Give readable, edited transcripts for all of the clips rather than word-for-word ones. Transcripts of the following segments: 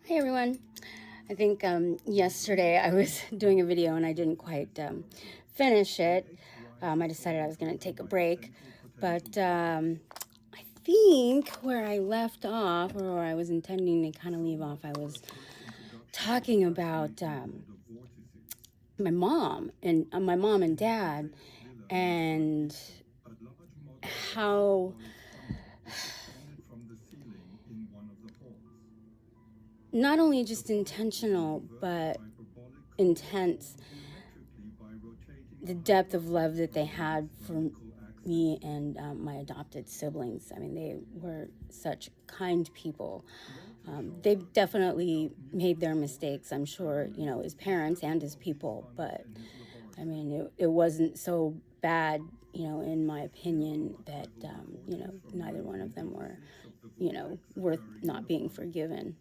Hey everyone. I think yesterday I was doing a video and I didn't quite finish it. I decided I was going to take a break, but I think where I left off, or where I was intending to kind of leave off, I was talking about my mom and dad, and how not only just intentional but intense the depth of love that they had for me and my adopted siblings. I mean, they were such kind people. They definitely made their mistakes, I'm sure, as parents and as people, but I mean, it wasn't so bad, in my opinion, that, neither one of them were, worth not being forgiven,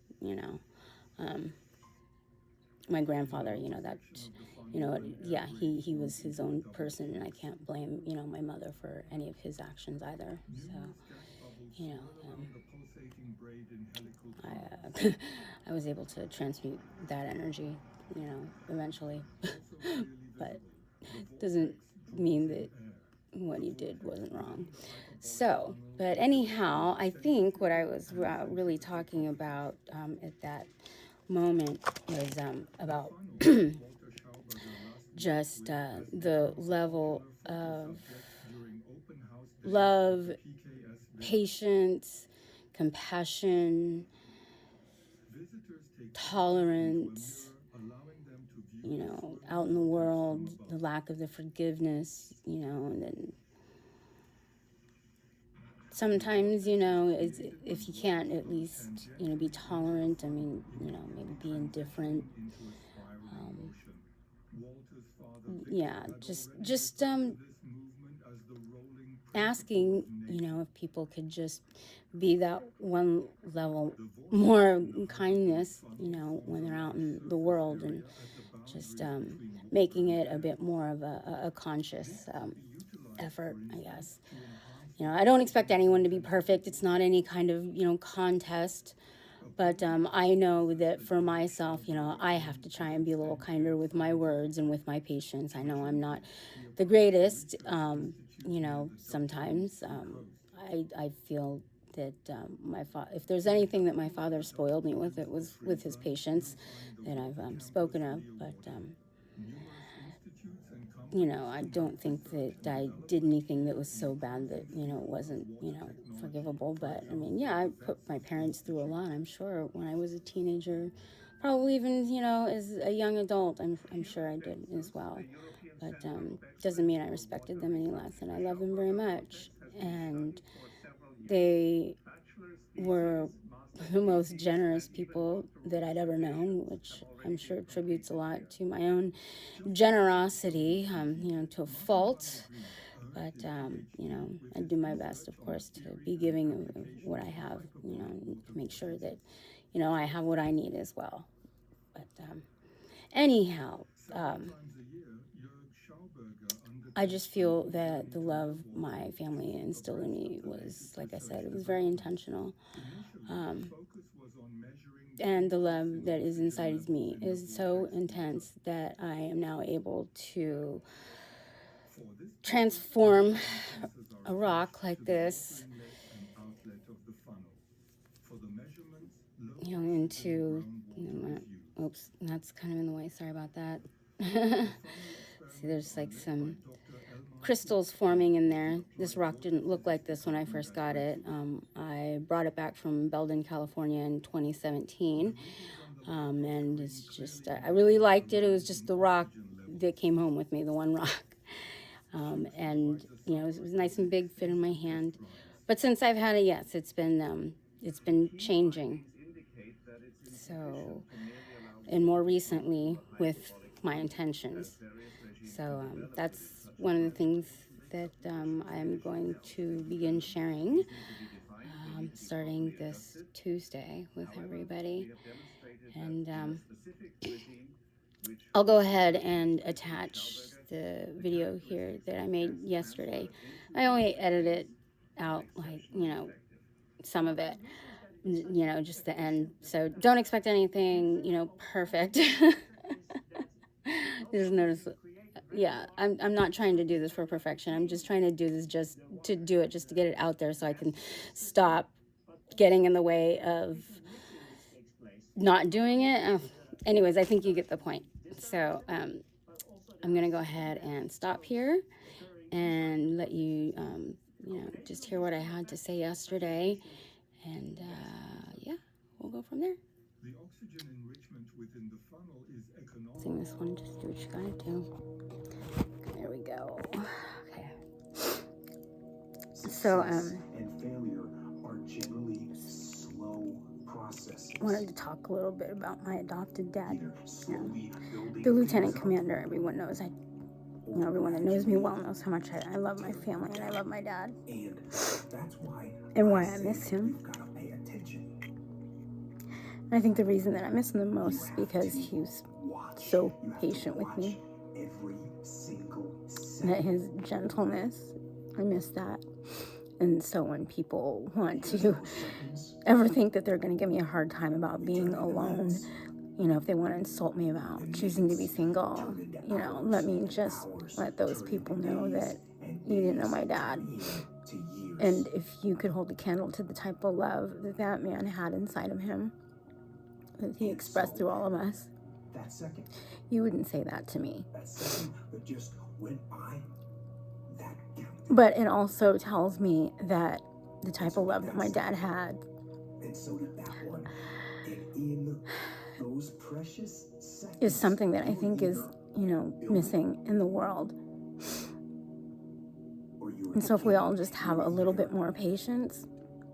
my grandfather, yeah, he was his own person, and I can't blame, my mother for any of his actions either. So, you know, I was able to transmute that energy, eventually, but doesn't mean that what he did wasn't wrong. So, but anyhow, I think what I was really talking about at that moment was about just the level of love, patience, compassion, tolerance, out in the world, the lack of the forgiveness, and then sometimes, if you can't at least, be tolerant, I mean, maybe be indifferent. Yeah, just asking, if people could just be that one level more kindness, when they're out in the world, and just making it a bit more of a conscious effort, I guess. I don't expect anyone to be perfect. It's not any kind of, contest. But I know that for myself, I have to try and be a little kinder with my words and with my patience. I know I'm not the greatest, sometimes. I feel that if there's anything that my father spoiled me with, it was with his patience that I've spoken of. But I don't think that I did anything that was so bad that, it wasn't, forgivable. But I mean, yeah, I put my parents through a lot, I'm sure, when I was a teenager, probably even, as a young adult, I'm sure I did as well. But doesn't mean I respected them any less, and I love them very much. And they were the most generous people that I'd ever known, which I'm sure attributes a lot to my own generosity, to a fault. But, I do my best, of course, to be giving of what I have, to make sure that, I have what I need as well. But anyhow, I just feel that the love my family instilled in me was, like I said, it was very intentional. And the love that is inside me is so intense that I am now able to transform a rock like this, into, oops, that's kind of in the way. Sorry about that. See, there's like some crystals forming in there. This rock didn't look like this when I first got it. I brought it back from Belden, California in 2017. And it's just, I really liked it. It was just the rock that came home with me, the one rock. And, it was nice and big, fit in my hand. But since I've had it, yes, it's been changing. So, and more recently with my intentions. So that's one of the things that I'm going to begin sharing starting this Tuesday with everybody. And I'll go ahead and attach the video here that I made yesterday. I only edited out, like, some of it. you know, just the end. So don't expect anything, you know, perfect. Just notice, yeah, I'm not trying to do this for perfection. I'm just trying to do this just to do it, just to get it out there so I can stop getting in the way of not doing it. Anyways, I think you get the point. So I'm going to go ahead and stop here and let you, you know, just hear what I had to say yesterday. And yeah, we'll go from there. The oxygen enrichment within the funnel is economical. Sing this one, just do what you gotta do. There we go. Okay. So and failure are generally slow processes. I wanted to talk a little bit about my adopted dad. You know, the lieutenant commander. Everyone knows you know, everyone that knows me well knows how much I love my family and I love my dad. And that's why I miss him. You've got to pay attention. And I think the reason that I miss him the most is because he was so patient with me. Every single second. That his gentleness, I miss that. And so when people want to ever think that they're going to give me a hard time about being alone, you know, if they want to insult me about choosing to be single, you know, let me just let those people know that you didn't know my dad. And if you could hold a candle to the type of love that that man had inside of him, that he expressed through all of us, you wouldn't say that to me. But it also tells me that the type of love that my dad had, and so did that one. And in those precious seconds, is something that I think is, you know, missing in the world. And so if we all just have a little bit more patience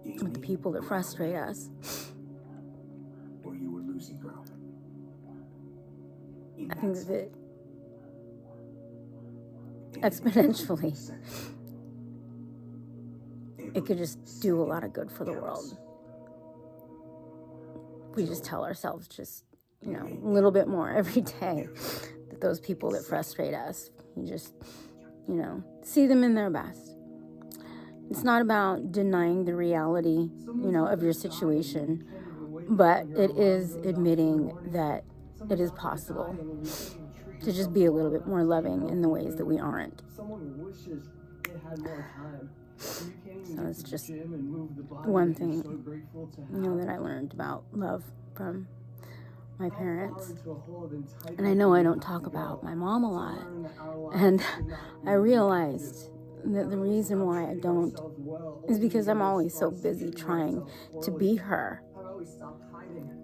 with the people that frustrate us, or you were losing ground. I think that exponentially it could just do a lot of good for the world. We just tell ourselves just, you know, a little bit more every day that those people that frustrate us, you just, you know, see them in their best. It's not about denying the reality, you know, of your situation, but it is admitting that it is possible to just be a little bit more loving in the ways that we aren't. So it's just one thing, you know, that I learned about love from my parents. And I know I don't talk about my mom a lot. And I realized that the reason why I don't is because I'm always so busy trying to be her.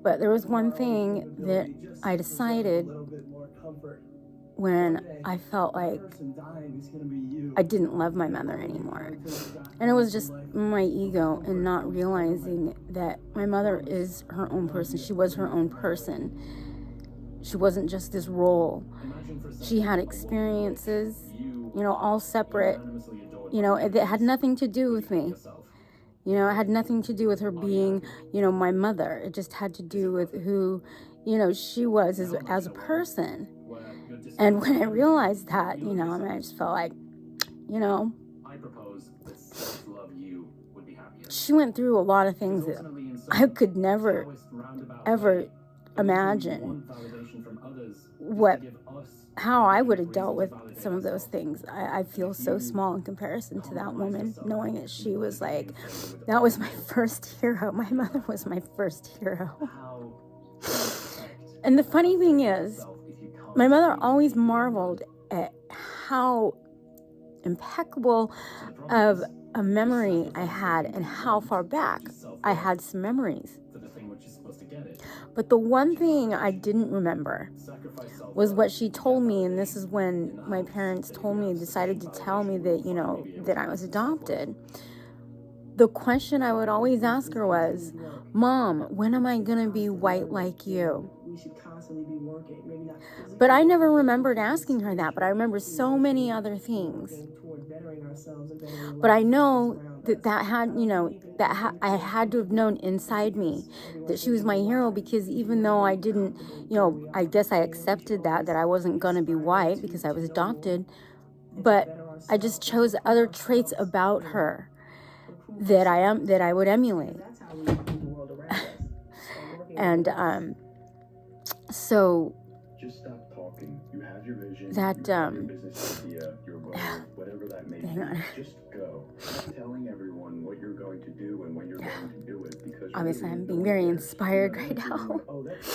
But there was one thing that I decided when I felt like I didn't love my mother anymore. And it was just my ego and not realizing that my mother is her own person. She was her own person. She wasn't just this role. She had experiences, you know, all separate, you know, it had nothing to do with me. You know, it had nothing to do with her being, you know, my mother. It just had to do with who, you know, she was as a person. And when I realized that, you know, I mean, I just felt like, you know, she went through a lot of things that I could never, ever imagine how I would have dealt with some of those things. I feel so small in comparison to that woman, knowing that she was like, that was my first hero. My mother was my first hero. And the funny thing is, my mother always marveled at how impeccable of a memory I had and how far back I had some memories. But the one thing I didn't remember was what she told me, and this is when my parents decided to tell me that, you know, that I was adopted. The question I would always ask her was, Mom, when am I going to be white like you? But I never remembered asking her that, but I remember so many other things. But I know that had, you know, I had to have known inside me that she was my hero, because even though I didn't, you know, I guess I accepted that I wasn't going to be white because I was adopted, but I just chose other traits about her that I would emulate. And so Just stop talking. You have your vision. that You have your business idea, your goal, whatever that may hang be. on. Just go. Stop telling everyone what you're going to do and when you're going to do it, because Obviously, really I'm no being one very cares. inspired You know, right everyone's now. like, oh, that's